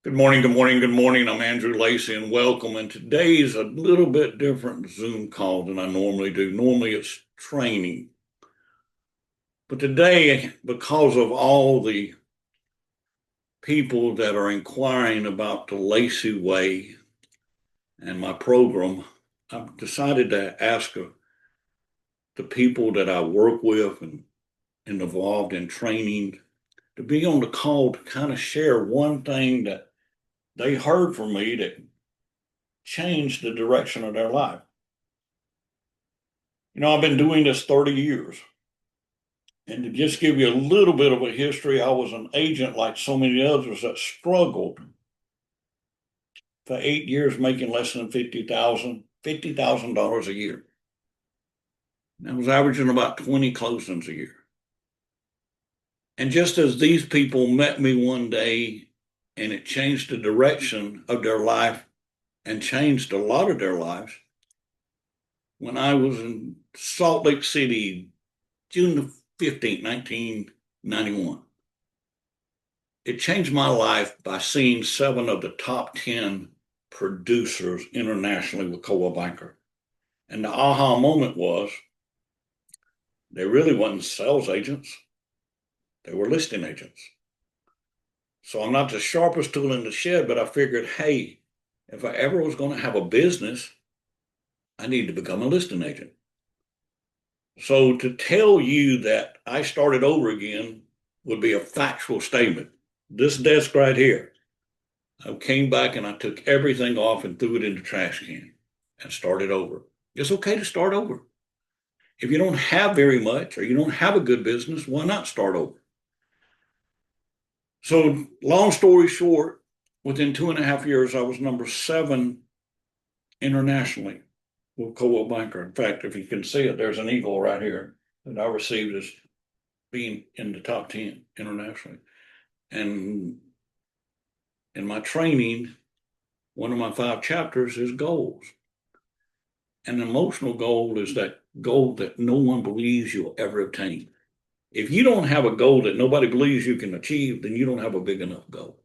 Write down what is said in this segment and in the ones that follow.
Good morning, good morning, good morning. I'm Andrew Lacey and welcome. And today's a little bit different Zoom call than I normally do. Normally it's training. But today, because of all the people that are inquiring about the Lacey way and my program, I've decided to ask the people that I work with and involved in training to be on the call to kind of share one thing that they heard from me that changed the direction of their life. I've been doing this 30 years. And to just give you a little bit of a history, I was an agent like so many others that struggled for 8 years making less than $50,000 a year. I was averaging about 20 closings a year. And just as these people met me one day and it changed the direction of their life and changed a lot of their lives, when I was in Salt Lake City, June 15th, 1991, it changed my life by seeing 7 of the top 10 producers internationally with Coldwell Banker. And the aha moment was they really wasn't sales agents, they were listing agents. So I'm not the sharpest tool in the shed, but I figured, hey, if I ever was going to have a business, I need to become a listing agent. So to tell you that I started over again would be a factual statement. This desk right here, I came back and I took everything off and threw it in the trash can and started over. It's okay to start over. If you don't have very much or you don't have a good business, why not start over? So, long story short, within 2.5 years, I was number 7 internationally with Coldwell Banker. In fact, if you can see it, there's an eagle right here that I received as being in the top 10 internationally. And in my training, one of my 5 chapters is goals. An emotional goal is that goal that no one believes you'll ever obtain. If you don't have a goal that nobody believes you can achieve, then you don't have a big enough goal.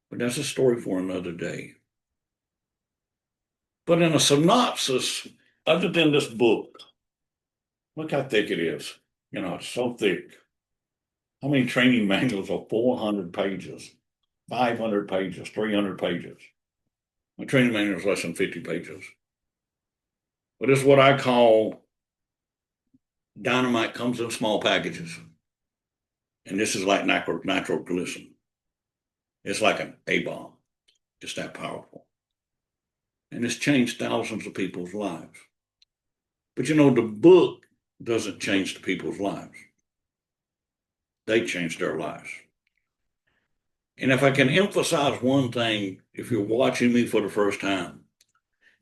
But that's a story for another day. But in a synopsis, other than this book, look how thick it is. It's so thick. How many training manuals are 400 pages, 500 pages, 300 pages? My training manual is less than 50 pages. But it's what I call dynamite comes in small packages. And this is like nitroglycerin. It's like an A-bomb. It's that powerful. And it's changed thousands of people's lives. But the book doesn't change the people's lives. They change their lives. And if I can emphasize one thing, if you're watching me for the first time,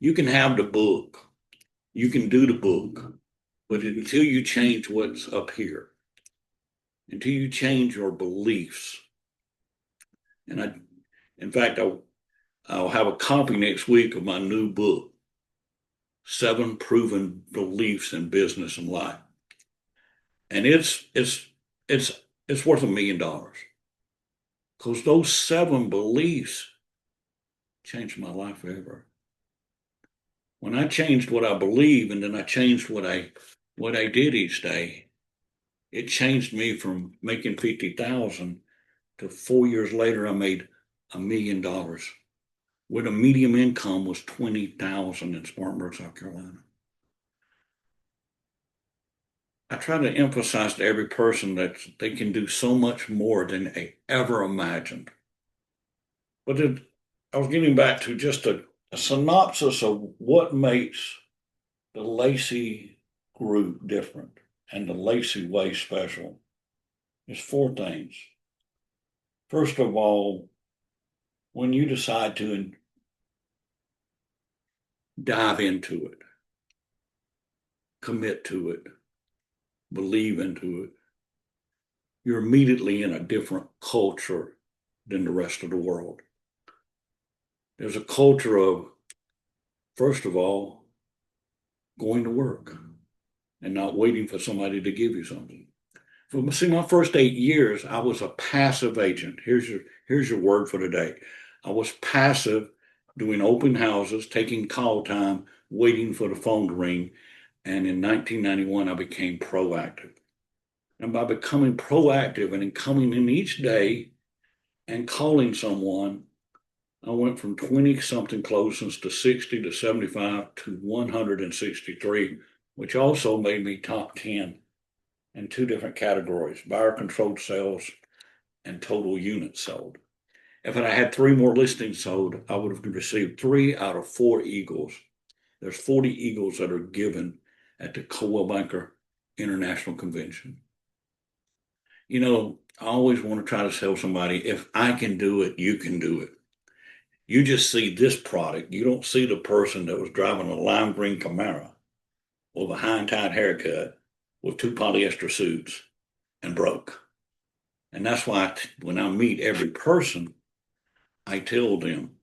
you can have the book, you can do the book, but until you change what's up here, until you change your beliefs, in fact, I'll have a copy next week of my new book, 7 Proven Beliefs in Business and Life. And it's worth $1 million. Because those 7 beliefs changed my life forever. When I changed what I believe and then I changed what I did each day, it changed me from making 50,000 to 4 years later I made $1 million. Where the medium income was 20,000 in Spartanburg, South Carolina. I try to emphasize to every person that they can do so much more than they ever imagined. But I was getting back to just a synopsis of what makes the Lacey group different and the Lacey way special. It's 4 things. First of all, when you decide to dive into it, commit to it, believe into it, you're immediately in a different culture than the rest of the world. There's a culture of, first of all, going to work and not waiting for somebody to give you something. see, my first 8 years, I was a passive agent. Here's your word for today. I was passive, doing open houses, taking call time, waiting for the phone to ring. And in 1991, I became proactive. And by becoming proactive and coming in each day and calling someone, I went from 20 something closings to 60 to 75 to 163, which also made me top 10 in two different categories: buyer controlled sales and total units sold. If I had three more listings sold, I would have received 3 out of 4 Eagles. There's 40 Eagles that are given at the Coldwell Banker International Convention. You know, I always want to try to tell somebody, if I can do it, you can do it. You just see this product. You don't see the person that was driving a lime green Camaro with a high and tight haircut with 2 polyester suits and broke. And that's why when I meet every person, I tell them,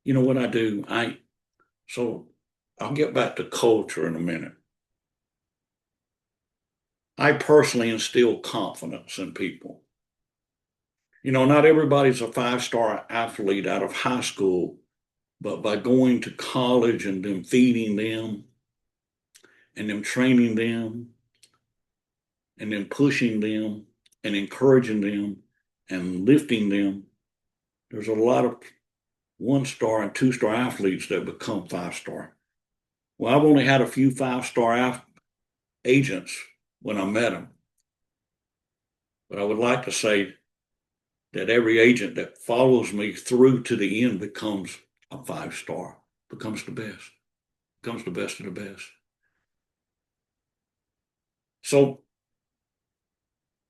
you know what I do? So I'll get back to culture in a minute. I personally instill confidence in people. You know, not everybody's a 5-star athlete out of high school, but by going to college and then feeding them and then training them and then pushing them and encouraging them and lifting them, there's a lot of 1-star and 2-star athletes that become 5-star. Well, I've only had a few 5-star agents when I met them, but I would like to say that every agent that follows me through to the end becomes a 5-star, becomes the best of the best. So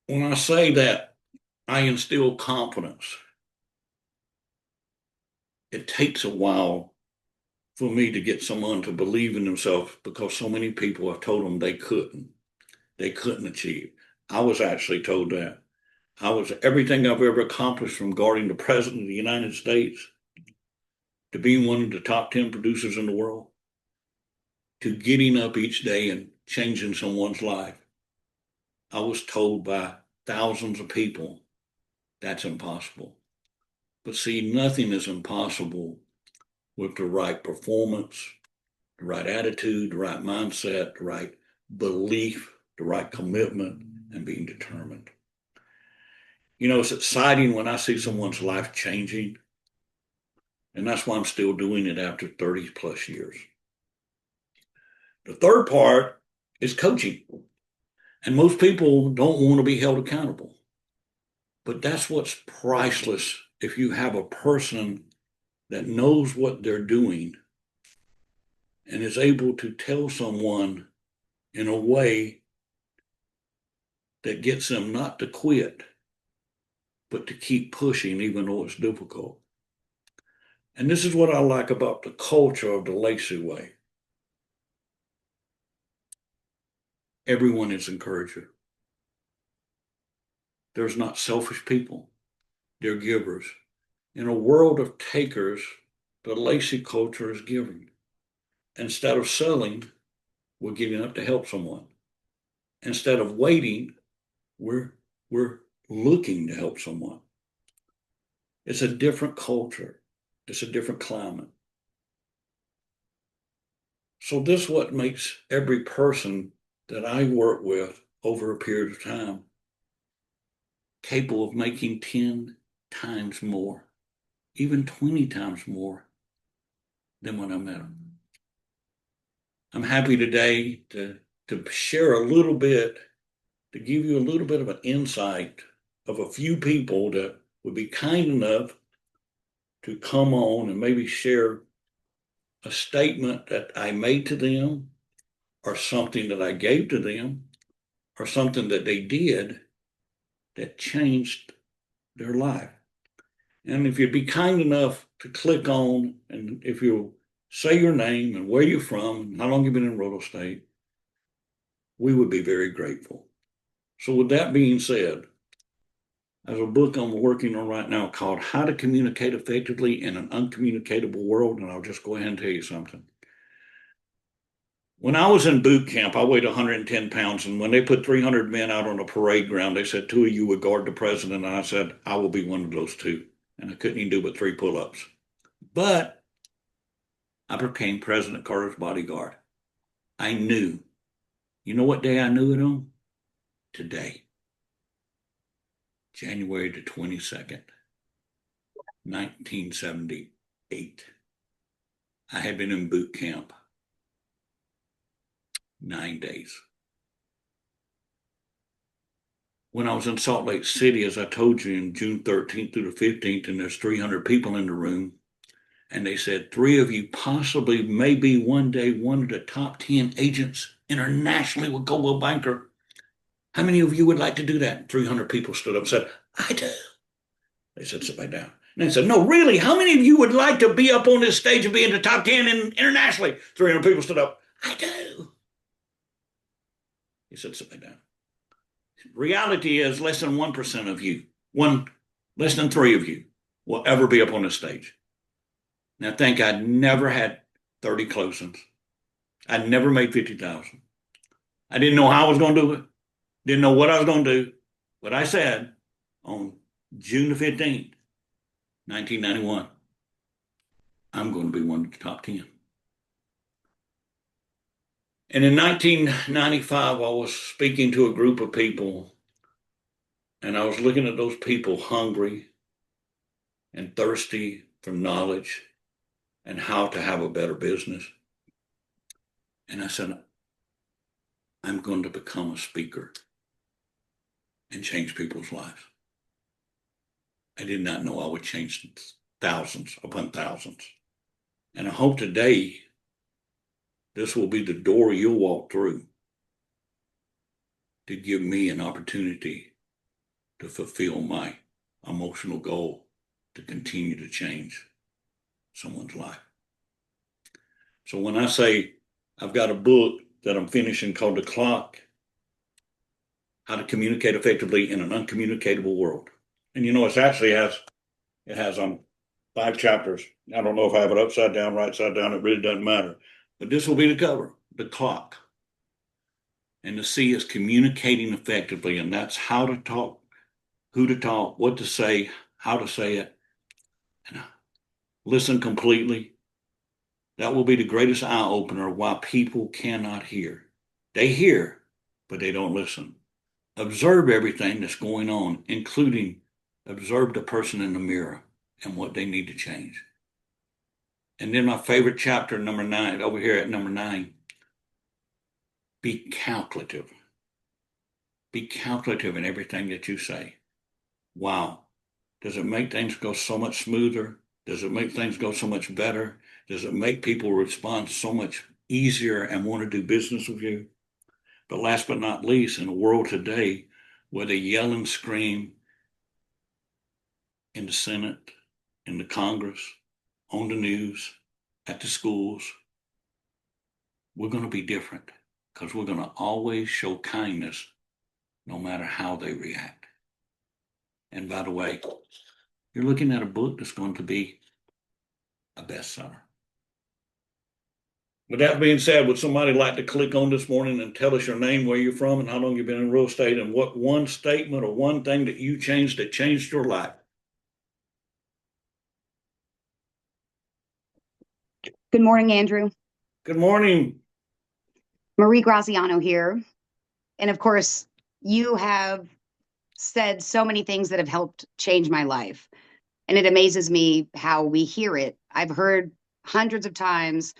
when I say that I instill confidence, it takes a while for me to get someone to believe in themselves, because so many people have told them they couldn't achieve. I was actually told that. I was everything I've ever accomplished, from guarding the President of the United States to being one of the top 10 producers in the world to getting up each day and changing someone's life. I was told by thousands of people that's impossible. But see, nothing is impossible with the right performance, the right attitude, the right mindset, the right belief, the right commitment, and being determined. You know, it's exciting when I see someone's life changing, and that's why I'm still doing it after 30 plus years. The third part is coaching, and most people don't want to be held accountable, but that's what's priceless. If you have a person that knows what they're doing and is able to tell someone in a way that gets them not to quit, but to keep pushing even though it's difficult. And this is what I like about the culture of the Lacey way. Everyone is encourager. There's not selfish people. They're givers. In a world of takers, the Lacey culture is giving. Instead of selling, we're getting up to help someone. Instead of waiting, we're looking to help someone. It's a different culture. It's a different climate. So this is what makes every person that I work with over a period of time capable of making 10 times more, even 20 times more than when I met them. I'm happy today to share a little bit, to give you a little bit of an insight of a few people that would be kind enough to come on and maybe share a statement that I made to them, or something that I gave to them, or something that they did that changed their life. And if you'd be kind enough to click on, and if you'll say your name and where you're from and how long you've been in real estate, we would be very grateful. So with that being said, there's a book I'm working on right now called How to Communicate Effectively in an Uncommunicatable World. And I'll just go ahead and tell you something. When I was in boot camp, I weighed 110 pounds. And when they put 300 men out on a parade ground, they said, two of you would guard the president. And I said, I will be one of those two. And I couldn't even do but 3 pull-ups. But I became President Carter's bodyguard. I knew. You know what day I knew it on? Today, January the 22nd, 1978. I had been in boot camp 9 days. When I was in Salt Lake City, as I told you, in June 13th through the 15th, and there's 300 people in the room, and they said 3 of you possibly, maybe one day, one of the top 10 agents internationally will go a banker. How many of you would like to do that? 300 people stood up and said, I do. They said, sit back down. And they said, no, really, how many of you would like to be up on this stage and be in the top 10 internationally? 300 people stood up. I do. He said, sit back down. Reality is less than 1% of you, less than 3 of you will ever be up on this stage. Now think, I'd never had 30 closings. I'd never made 50,000. I didn't know how I was going to do it. Didn't know what I was going to do. But I said on June the 15th, 1991, I'm going to be one of the top 10. And in 1995, I was speaking to a group of people, and I was looking at those people hungry and thirsty for knowledge and how to have a better business. And I said, I'm going to become a speaker and change people's lives. I did not know I would change thousands upon thousands. And I hope today this will be the door you'll walk through to give me an opportunity to fulfill my emotional goal to continue to change someone's life. So when I say I've got a book that I'm finishing called The Clock, How to Communicate Effectively in an Uncommunicatable World. And you know, it actually has 5 chapters. I don't know if I have it upside down, right side down. It really doesn't matter. But this will be the cover, The Clock. And the C is communicating effectively. And that's how to talk, who to talk, what to say, how to say it. And listen completely. That will be the greatest eye opener why people cannot hear. They hear, but they don't listen. Observe everything that's going on, including observe the person in the mirror and what they need to change. And then my favorite chapter, number 9, over here at number 9, be calculative. Be calculative in everything that you say. Wow. Does it make things go so much smoother? Does it make things go so much better? Does it make people respond so much easier and want to do business with you? But last but not least, in a world today where they yell and scream in the Senate, in the Congress, on the news, at the schools, we're going to be different because we're going to always show kindness no matter how they react. And by the way, you're looking at a book that's going to be a bestseller. With that being said, would somebody like to click on this morning and tell us your name, where you're from, and how long you've been in real estate, and what one statement or one thing that you changed that changed your life? Good morning, Andrew. Good morning. Marie Graziano here. And of course, you have said so many things that have helped change my life. And it amazes me how we hear it. I've heard hundreds of times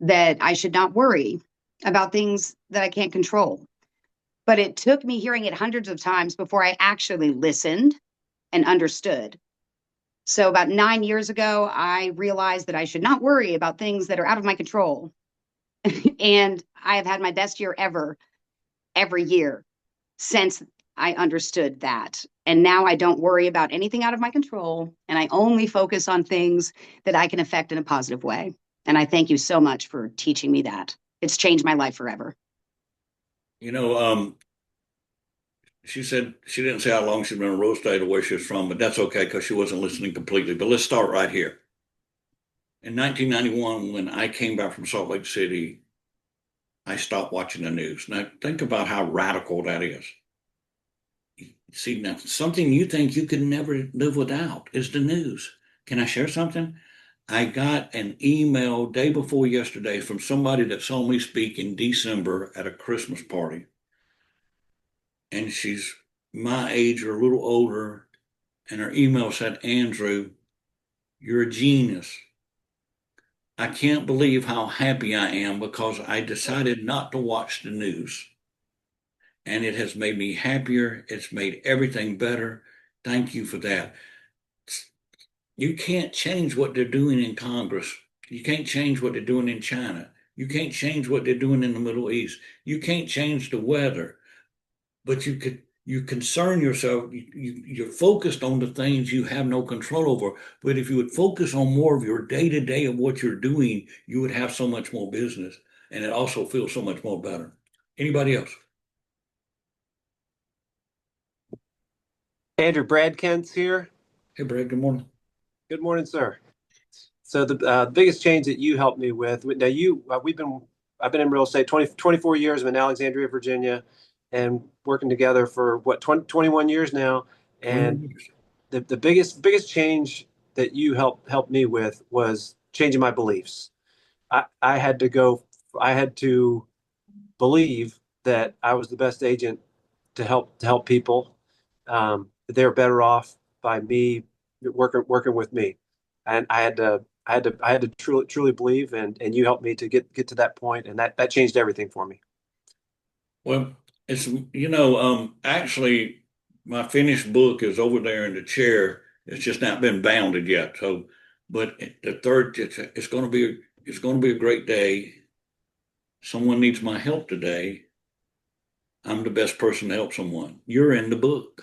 that I should not worry about things that I can't control. But it took me hearing it hundreds of times before I actually listened and understood. So about 9 years ago, I realized that I should not worry about things that are out of my control. And I have had my best year ever, every year since I understood that. And now I don't worry about anything out of my control. And I only focus on things that I can affect in a positive way. And I thank you so much for teaching me that. It's changed my life forever. You know, she said she didn't say how long she'd been in real estate or where she was from, but that's okay because she wasn't listening completely. But let's start right here. In 1991, when I came back from Salt Lake City, I stopped watching the news. Now, think about how radical that is. See, now something you think you could never live without is the news. Can I share something? I got an email day before yesterday from somebody that saw me speak in December at a Christmas party. And she's my age or a little older. And her email said, Andrew, you're a genius. I can't believe how happy I am because I decided not to watch the news. And it has made me happier. It's made everything better. Thank you for that. You can't change what they're doing in Congress. You can't change what they're doing in China. You can't change what they're doing in the Middle East. You can't change the weather, but you concern yourself. You're focused on the things you have no control over. But if you would focus on more of your day to day of what you're doing, you would have so much more business, and it also feels so much more better. Anybody else? Andrew, Brad Kent's here. Hey, Brad. Good morning. Good morning, sir. So the biggest change that you helped me with now I've been in real estate 24 years. I'm in Alexandria, Virginia, and working together for 21 years now. And the biggest change that you helped me with was changing my beliefs. I had to believe that I was the best agent to help people. That they were better off by me working with me, and I had to truly believe, and you helped me to get to that point, and that changed everything for me. Well, it's actually my finished book is over there in the chair. It's just not been bounded yet. So, but the third, it's going to be a great day. Someone needs my help today. I'm the best person to help someone. You're in the book.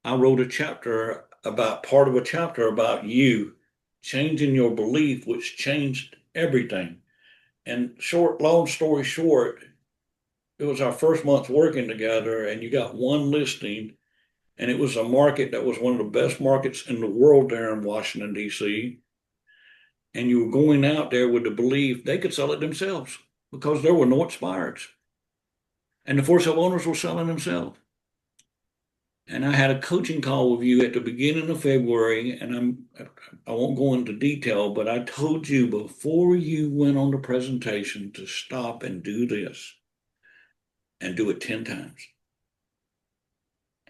I wrote part of a chapter about you changing your belief, which changed everything. And long story short, it was our first month working together, and you got one listing, and it was a market that was one of the best markets in the world there in Washington, D.C. And you were going out there with the belief they could sell it themselves because there were no expireds. And the for sale owners were selling themselves. And I had a coaching call with you at the beginning of February, and I won't go into detail, but I told you before you went on the presentation to stop and do this and do it 10 times.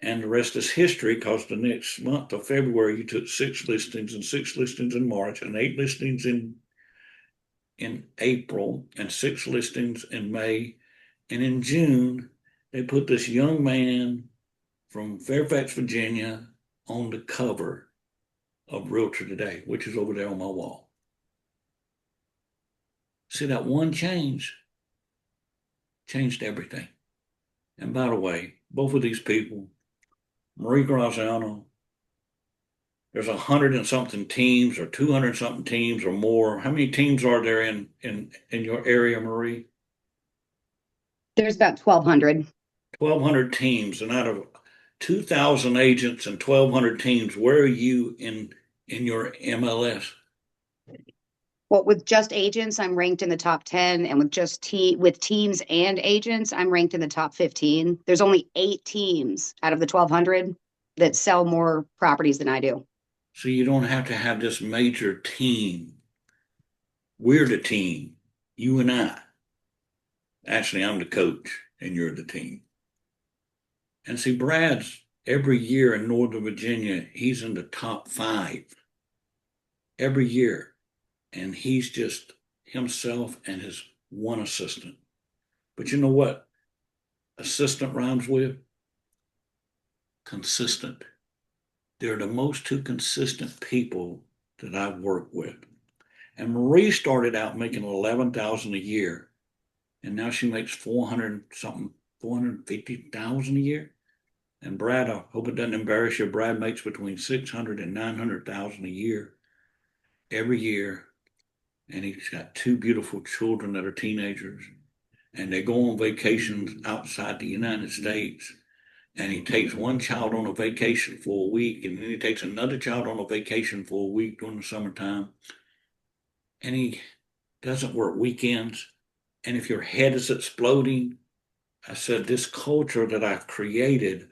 And the rest is history because the next month of February, you took 6 listings and 6 listings in March and 8 listings in April and 6 listings in May. And in June, they put this young man from Fairfax, Virginia on the cover of Realtor Today, which is over there on my wall. See, that one change changed everything. And by the way, both of these people, Marie Graziano, there's 100 and something teams or 200 and something teams or more. How many teams are there in your area, Marie? There's about 1,200. 1,200 teams. And out of 2,000 agents and 1,200 teams, where are you in your MLS? Well, with just agents, I'm ranked in the top 10, and with teams and agents, I'm ranked in the top 15. There's only 8 teams out of the 1,200 that sell more properties than I do. So you don't have to have this major team. We're the team, you and I. Actually, I'm the coach and you're the team. And see, Brad's every year in Northern Virginia, he's in the top 5 every year. And he's just himself and his one assistant. But you know what assistant rhymes with? Consistent. They're the most 2 consistent people that I've worked with. And Marie started out making 11,000 a year, and now she makes 400 something, 450,000 a year. And Brad, I hope it doesn't embarrass you, Brad makes between 600 and 900,000 a year every year. And he's got 2 beautiful children that are teenagers, and they go on vacations outside the United States. And he takes one child on a vacation for a week, and then he takes another child on a vacation for a week during the summertime. And he doesn't work weekends. And if your head is exploding, I said, this culture that I've created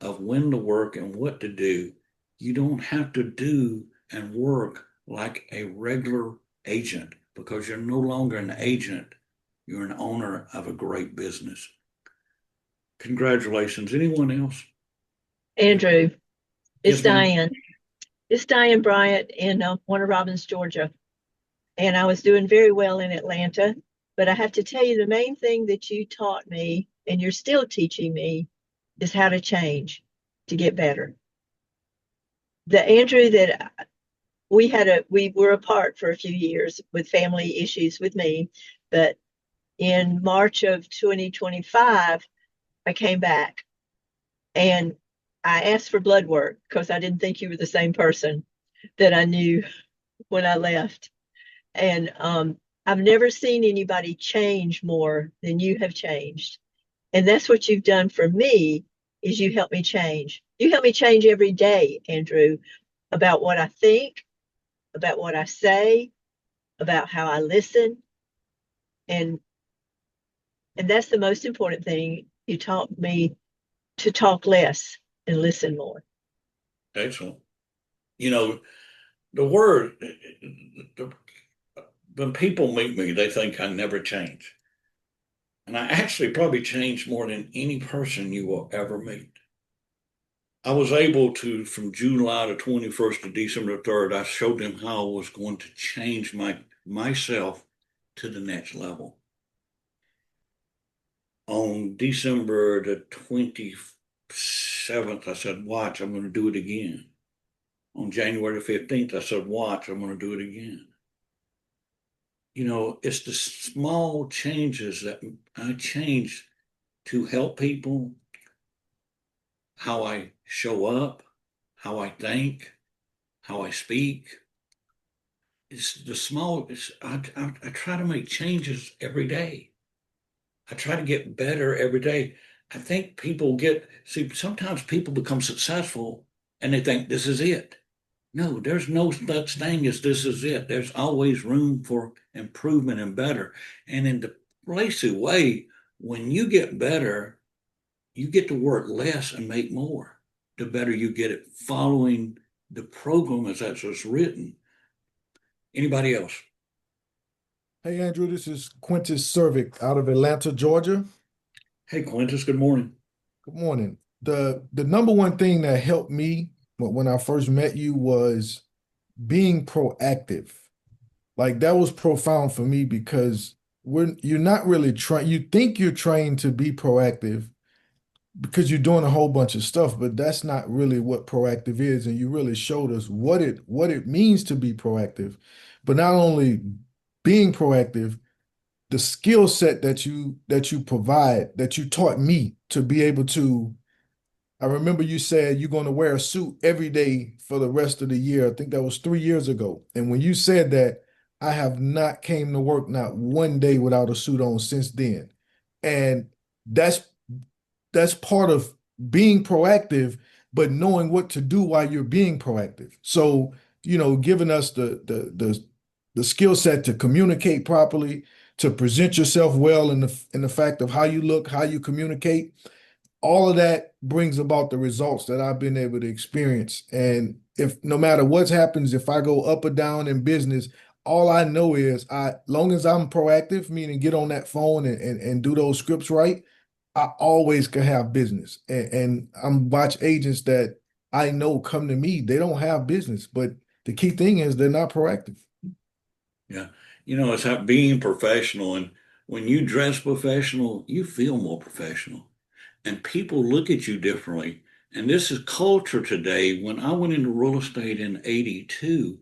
of when to work and what to do, you don't have to do and work like a regular agent because you're no longer an agent. You're an owner of a great business. Congratulations. Anyone else? Andrew, it's Yes, ma'am. Diane. It's Diane Bryant in Warner Robins, Georgia. And I was doing very well in Atlanta. But I have to tell you, the main thing that you taught me, and you're still teaching me, is how to change to get better. The Andrew that we were apart for a few years with family issues with me. But in March of 2025, I came back and I asked for blood work because I didn't think you were the same person that I knew when I left. And I've never seen anybody change more than you have changed. And that's what you've done for me is you help me change. You help me change every day, Andrew, about what I think, about what I say, about how I listen. And that's the most important thing. You taught me to talk less and listen more. Excellent. You know, the word, when people meet me, they think I never change. And I actually probably change more than any person you will ever meet. I was able to, from July the 21st to December the 3rd, I showed them how I was going to change myself to the next level. On December the 27th, I said, watch, I'm going to do it again. On January the 15th, I said, watch, I'm going to do it again. You know, it's the small changes that I change to help people, how I show up, how I think, how I speak. It's the small, I try to make changes every day. I try to get better every day. I think sometimes people become successful and they think this is it. No, there's no such thing as this is it. There's always room for improvement and better. And in the Lacey way, when you get better, you get to work less and make more. The better you get at following the program as that's what's written. Anybody else? Hey Andrew, this is Quintus Cervic out of Atlanta, Georgia. Hey, Quintus, good morning. Good morning. The number one thing that helped me when I first met you was being proactive. Like that was profound for me because you're not really trying, you think you're trained to be proactive because you're doing a whole bunch of stuff, but that's not really what proactive is. And you really showed us what it means to be proactive. But not only being proactive, the skill set that you provide, that you taught me to be able to. I remember you said you're going to wear a suit every day for the rest of the year. I think that was 3 years ago. And when you said that, I have not came to work not one day without a suit on since then. And that's that's part of being proactive, but knowing what to do while you're being proactive. So, giving us the skill set to communicate properly, to present yourself well in the fact of how you look, how you communicate, all of that brings about the results that I've been able to experience. And if no matter what happens, if I go up or down in business, all I know is long as I'm proactive, meaning get on that phone and do those scripts right, I always can have business. And I'm watch agents that I know come to me, they don't have business, but the key thing is they're not proactive. Yeah. You know, it's how being professional. And when you dress professional, you feel more professional. And people look at you differently. And this is culture today. When I went into real estate in 82,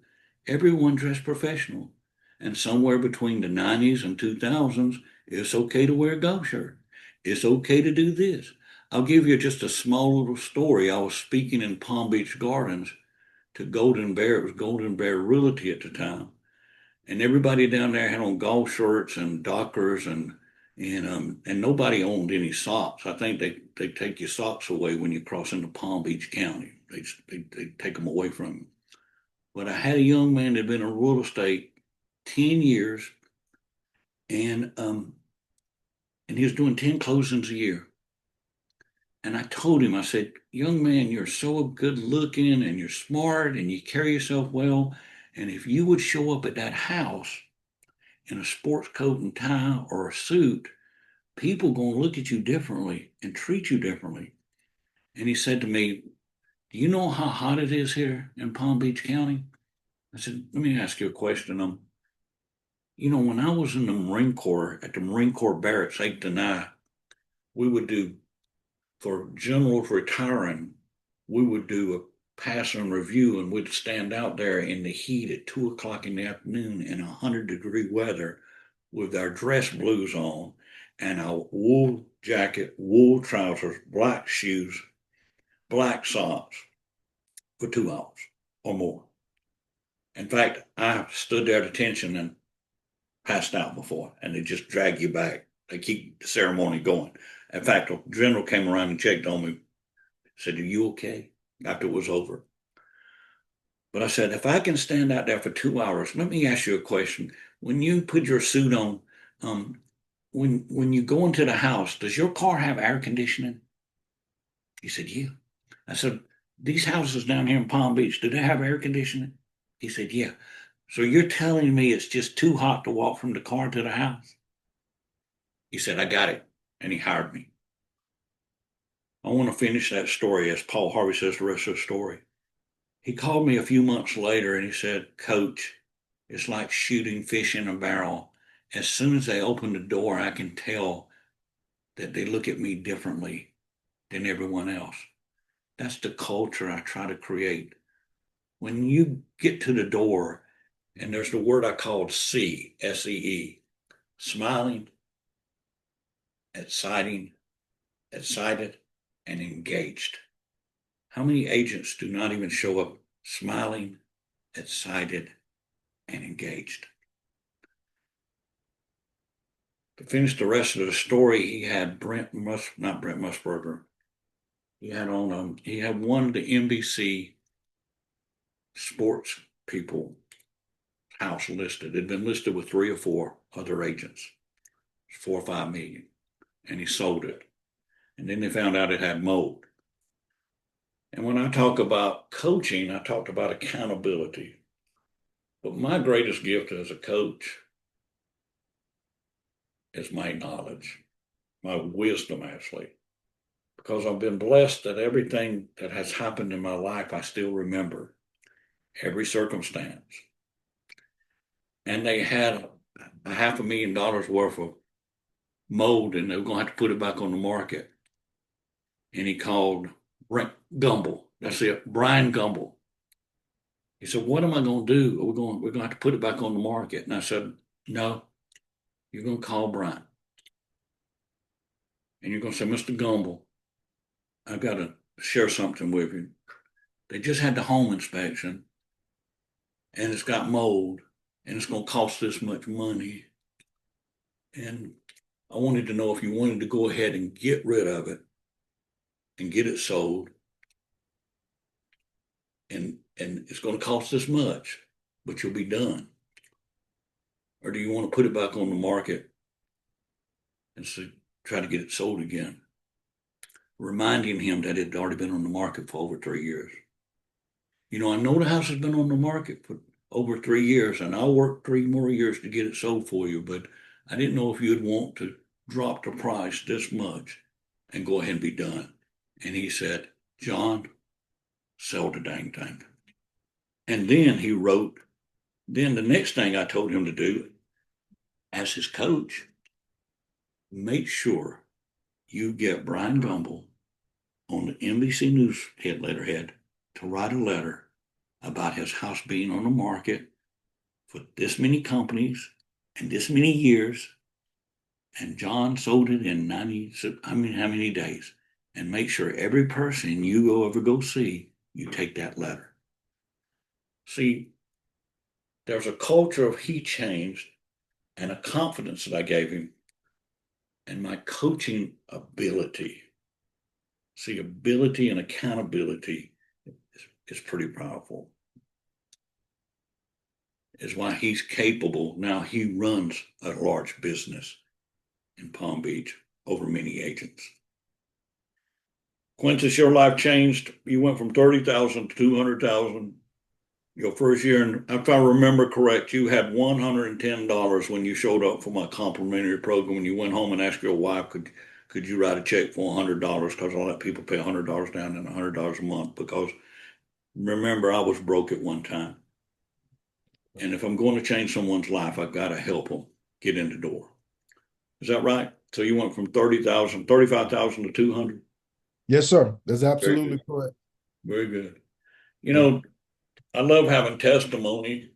everyone dressed professional. And somewhere between the 90s and 2000s, it's okay to wear a golf shirt. It's okay to do this. I'll give you just a small little story. I was speaking in Palm Beach Gardens to Golden Bear. It was Golden Bear Realty at the time, and everybody down there had on golf shirts and Dockers and nobody owned any socks. I think they take your socks away when you cross into Palm Beach County. They take them away from you. But I had a young man that had been in real estate 10 years, and and he was doing 10 closings a year. And I told him, I said, young man, you're so good looking and you're smart and you carry yourself well. And if you would show up at that house in a sports coat and tie or a suit, people going to look at you differently and treat you differently. And he said to me, do you know how hot it is here in Palm Beach County? I said, let me ask you a question. When I was in the Marine Corps, at the Marine Corps barracks, 8 to 9, we would do, for generals retiring, we would do a passing review, and we'd stand out there in the heat at 2 o'clock in the afternoon in 100-degree weather with our dress blues on and our wool jacket, wool trousers, black shoes, black socks for 2 hours or more. In fact, I stood there at attention and passed out before, and they just drag you back. They keep the ceremony going. In fact, a general came around and checked on me, said, are you okay? After it was over. But I said, if I can stand out there for 2 hours, let me ask you a question. When you put your suit on, when you go into the house, does your car have air conditioning? He said, yeah. I said, these houses down here in Palm Beach, do they have air conditioning? He said, yeah. So you're telling me it's just too hot to walk from the car to the house? He said, I got it. And he hired me. I want to finish that story as Paul Harvey says the rest of the story. He called me a few months later and he said, Coach, it's like shooting fish in a barrel. As soon as they open the door, I can tell that they look at me differently than everyone else. That's the culture I try to create. When you get to the door, and there's the word I called SEE, S-E-E, smiling, excited, and engaged. How many agents do not even show up smiling, excited, and engaged? To finish the rest of the story, he had not Brent Musburger. He had one of the NBC sports people house listed. It had been listed with 3 or 4 other agents, 4 or 5 million, and he sold it. And then they found out it had mold. And when I talk about coaching, I talked about accountability. But my greatest gift as a coach is my knowledge, my wisdom, actually. Because I've been blessed that everything that has happened in my life, I still remember, every circumstance. And they had a $500,000 worth of mold, and they were going to have to put it back on the market. And he called Brent Gumbel. That's it, Brian Gumbel. He said, what am I going to do? We're going to have to put it back on the market. And I said, no, you're going to call Brian. And you're going to say, Mr. Gumbel, I've got to share something with you. They just had the home inspection, and it's got mold, and it's going to cost this much money. And I wanted to know if you wanted to go ahead and get rid of it and get it sold. And it's going to cost this much, but you'll be done. Or do you want to put it back on the market and try to get it sold again? Reminding him that it had already been on the market for over 3 years. I know the house has been on the market for over 3 years, and I'll work 3 more years to get it sold for you, but I didn't know if you'd want to drop the price this much and go ahead and be done. And he said, John, sell the dang thing. And then he wrote, then the next thing I told him to do as his coach, make sure you get Brian Gumbel on the NBC News letterhead to write a letter about his house being on the market for this many companies and this many years, and John sold it in how many days, and make sure every person you ever go see, you take that letter. See, there's a culture of he changed and a confidence that I gave him and my coaching ability. See, ability and accountability is pretty powerful. Is why he's capable. Now he runs a large business in Palm Beach over many agents. Quintus, your life changed. You went from 30,000 to 200,000 your first year. And if I remember correct, you had $110 when you showed up for my complimentary program. And you went home and asked your wife, could you write a check for $100? Because I let people pay $100 down and $100 a month. Because remember, I was broke at one time. And if I'm going to change someone's life, I've got to help them get in the door. Is that right? So you went from 35,000 to 200? Yes, sir. That's Very absolutely good. correct. Very good. You know, I love having testimony,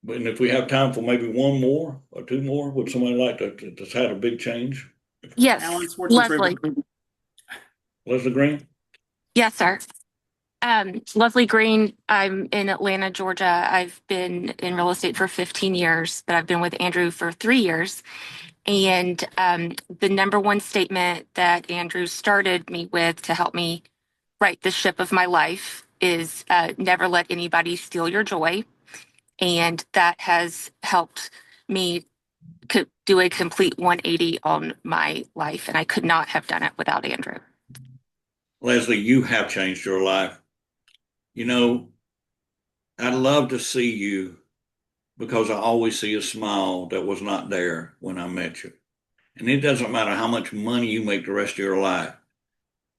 but if we have time for maybe one more or two more, would somebody like to just had a big change? Yes, Alan Leslie. Leslie Green? Yes, sir. Leslie Green, I'm in Atlanta, Georgia. I've been in real estate for 15 years, but I've been with Andrew for 3 years. And the number one statement that Andrew started me with to help me right the ship of my life is never let anybody steal your joy. And that has helped me do a complete 180 on my life. And I could not have done it without Andrew. Leslie, you have changed your life. You know, I'd love to see you because I always see a smile that was not there when I met you. And it doesn't matter how much money you make the rest of your life.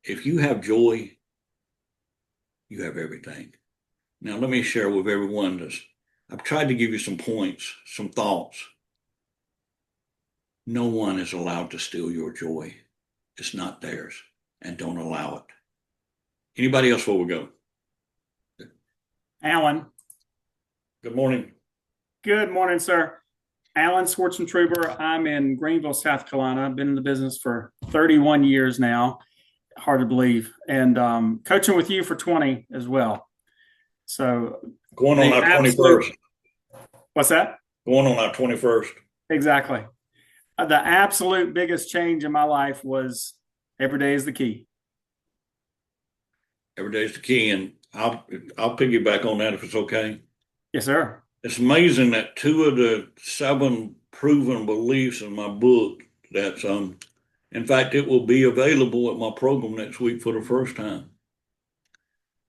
If you have joy, you have everything. Now, let me share with everyone this. I've tried to give you some points, some thoughts. No one is allowed to steal your joy. It's not theirs, and don't allow it. Anybody else before we go? Alan. Good morning. Good morning, sir. Alan Schwartzentruber. I'm in Greenville, South Carolina. I've been in the business for 31 years now. Hard to believe. And coaching with you for 20 as well. So going on our 21st. What's that? Going on our 21st. Exactly. The absolute biggest change in my life was every day is the key. Every day is the key, and I'll piggyback on that if it's okay. Yes, sir. It's amazing that 2 of the 7 proven beliefs in my book that's in fact it will be available at my program next week for the first time.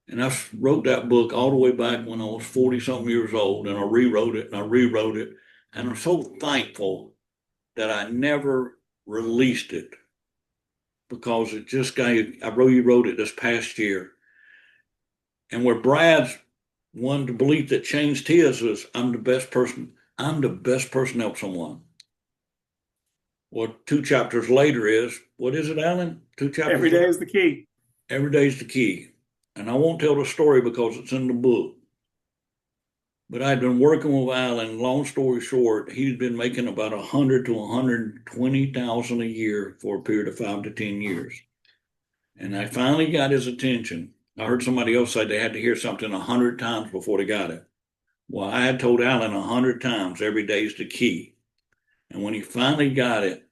And I wrote that book all the way back when I was 40 something years old, and I rewrote it and I rewrote it. And I'm so thankful that I never released it because it just wrote it this past year. And where Brad's one belief that changed his was I'm the best person to help someone. Well, 2 chapters later is, what is it, Alan? 2 chapters. Every day is the key. Every day is the key. And I won't tell the story because it's in the book. But I'd been working with Alan. Long story short, he'd been making about 100 to 120,000 a year for a period of 5 to 10 years. And I finally got his attention. I heard somebody else say they had to hear something 100 times before they got it. Well, I had told Alan 100 times every day is the key. And when he finally got it,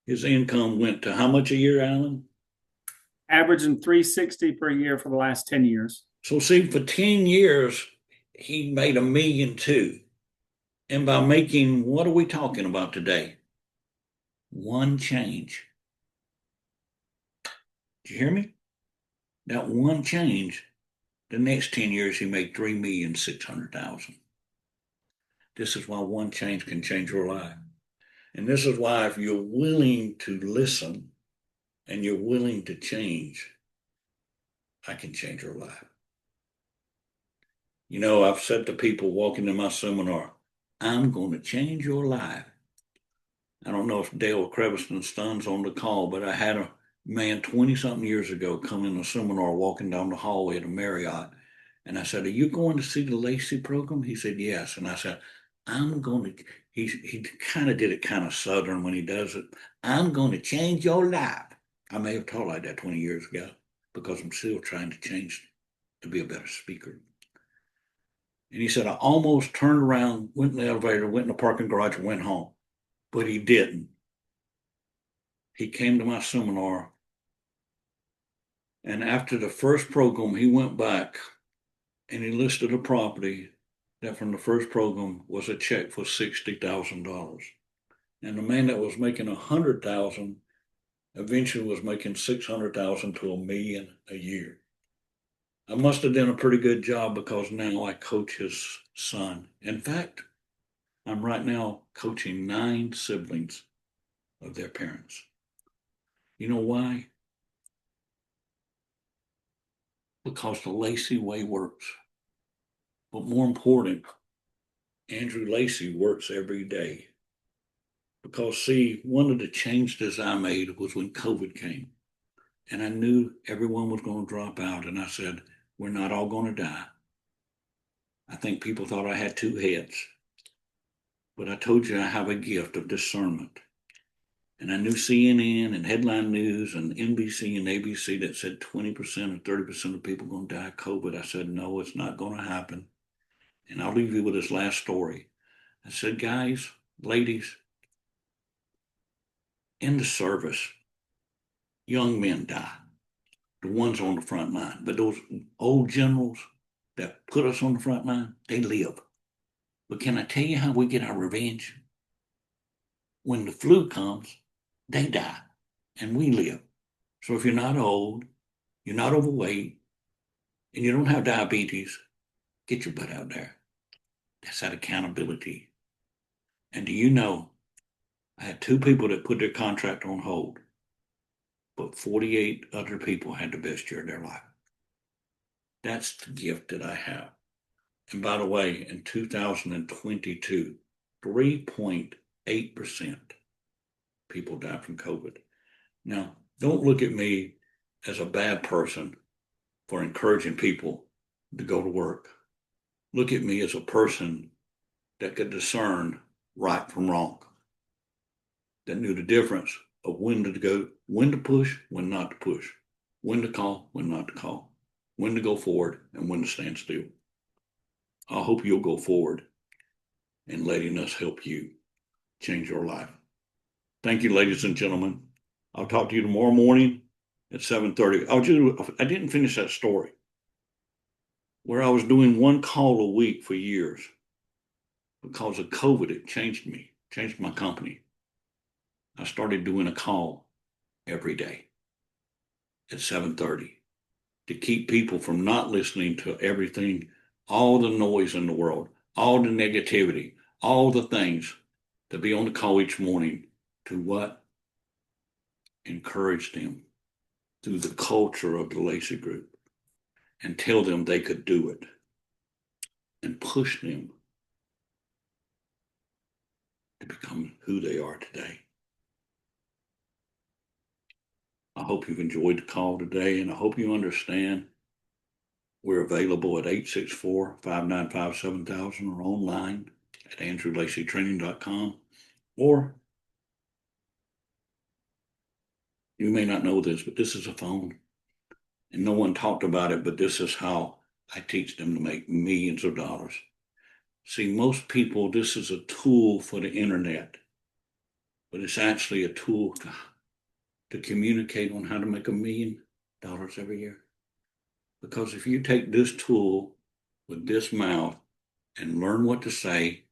his income went to how much a year, Alan? Averaging 360 per year for the last 10 years. So see, for 10 years, he made $1.2 million. And by making, what are we talking about today? One change. Did you hear me? That one change, the next 10 years, he made $3,600,000. This is why one change can change your life. And this is why if you're willing to listen and you're willing to change, I can change your life. You know, I've said to people walking in my seminar, I'm going to change your life. I don't know if Dale Creviston's son's on the call, but I had a man 20-something years ago come in a seminar walking down the hallway at a Marriott. And I said, are you going to see the Lacey program? He said, yes. And I said, he kind of did it kind of Southern when he does it. I'm going to change your life. I may have talked like that 20 years ago because I'm still trying to change to be a better speaker. And he said, I almost turned around, went in the elevator, went in the parking garage and went home, but he didn't. He came to my seminar. And after the first program, he went back and he listed a property that from the first program was a check for $60,000. And the man that was making 100,000 eventually was making 600,000 to $1 million a year. I must have done a pretty good job because now I coach his son. In fact, I'm right now coaching 9 siblings of their parents. You know why? Because the Lacey way works. But more important, Andrew Lacey works every day. Because, see, one of the changes I made was when COVID came. And I knew everyone was going to drop out. And I said, we're not all going to die. I think people thought I had 2 heads. But I told you I have a gift of discernment. And I knew CNN and Headline News and NBC and ABC that said 20% or 30% of people going to die of COVID. I said, no, it's not going to happen. And I'll leave you with this last story. I said, guys, ladies, in the service, young men die, the ones on the front line. But those old generals that put us on the front line, they live. But can I tell you how we get our revenge? When the flu comes, they die and we live. So if you're not old, you're not overweight, and you don't have diabetes, get your butt out there. That's that accountability. And do you know, I had 2 people that put their contract on hold, but 48 other people had the best year of their life. That's the gift that I have. And by the way, in 2022, 3.8% people died from COVID. Now, don't look at me as a bad person for encouraging people to go to work. Look at me as a person that could discern right from wrong, that knew the difference of when to go, when to push, when not to push, when to call, when not to call, when to go forward, and when to stand still. I hope you'll go forward in letting us help you change your life. Thank you, ladies and gentlemen. I'll talk to you tomorrow morning at 7:30. I didn't finish that story where I was doing 1 call a week for years. Because of COVID, it changed me, changed my company. I started doing a call every day at 7:30 to keep people from not listening to everything, all the noise in the world, all the negativity, all the things, to be on the call each morning to what? Encourage them through the culture of the Lacey Group and tell them they could do it and push them to become who they are today. I hope you've enjoyed the call today, and I hope you understand we're available at 864-595-7000 or online at andrewlaceytraining.com. Or you may not know this, but this is a phone. And no one talked about it, but this is how I teach them to make millions of dollars. See, most people, this is a tool for the internet, but it's actually a tool to communicate on how to make $1 million every year. Because if you take this tool with this mouth and learn what to say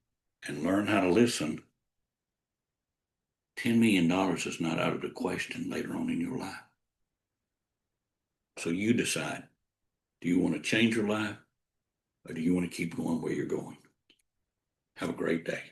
and learn how to listen, $10 million is not out of the question later on in your life. So you decide, do you want to change your life or do you want to keep going where you're going? Have a great day.